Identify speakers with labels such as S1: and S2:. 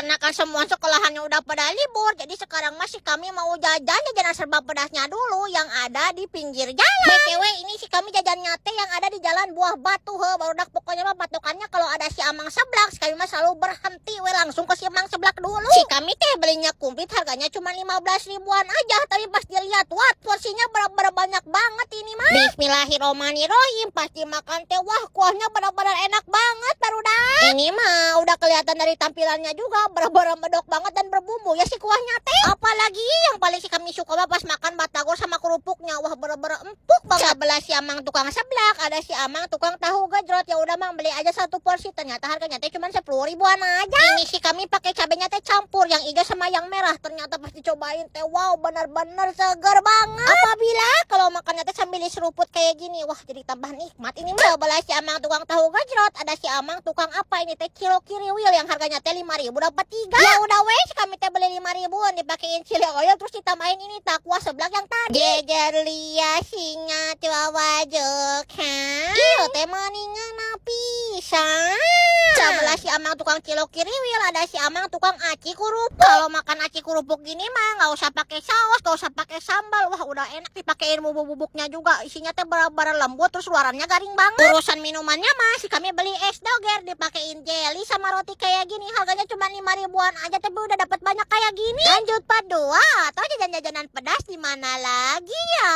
S1: karena kan semua sekolahannya udah pada libur, jadi sekarang masih kami mau jajan serba pedasnya dulu yang ada di pinggir jalan. BTW ini sih kami jajannya teh yang ada di jalan Buah Batu baru dak pokoknya mah patokannya kalau ada si Amang Seblak, kami mah selalu berhenti langsung ke si Amang Seblak dulu. Si kami teh belinya kumplit harganya cuma 15 ribuan aja, tapi pas dilihat wah porsinya bener-bener banyak banget ini mah. Bismillahirrohmanirrohim, pas dimakan teh wah kuahnya bener-bener enak banget baru dah. Ini mah udah kelihatan dari tampilannya juga bener-bener medok banget dan berbumbu ya si kuahnya teh. Apalagi yang paling si kami suka pas makan batagor sama kerupuknya, wah bener-bener empuk banget. Sebelah si Amang tukang seblak ada si Amang tukang tahu gejrot, ya udah mang beli aja satu porsi, ternyata harganya teh cuma 10 ribuan aja. Ini sih kami pakai cabenya teh campur yang hijau sama yang merah, ternyata pas dicobain teh wow bener-bener segar banget. Apabila kalau makannya teh sambil diseruput kayak gini, wah jadi tambah nikmat. Ini mah sebelah si Amang tukang tahu gejrot ada si Amang tukang apa ini teh kilo kiriwil yang harganya teh 5 ribu dapat 3. Ya udah wes kami teh beli 5 ribuan dipakein chili oil terus ditambahin ini takwa seblak yang tadi. Jejer lia singa cuawa jokha. Iyo teh meningan napisan. Sebelah si Amang tukang kilo kiriwil ada si Amang tukang aci kerupuk. Kalau makan aci kerupuk gini mah nggak usah pakai saus, nggak usah pakai sambal, wah udah enak dipakein bubuk-bubuknya juga. Isinya teh bener-bener lembut terus luarannya garing banget. Urusan minumannya mah si kami beli es doger dipakein jelly sama roti kayak gini, harganya cuma 5 ribuan aja tapi udah dapat banyak kayak gini. Lanjut part 2 atau jajan-jajanan pedas di mana lagi ya?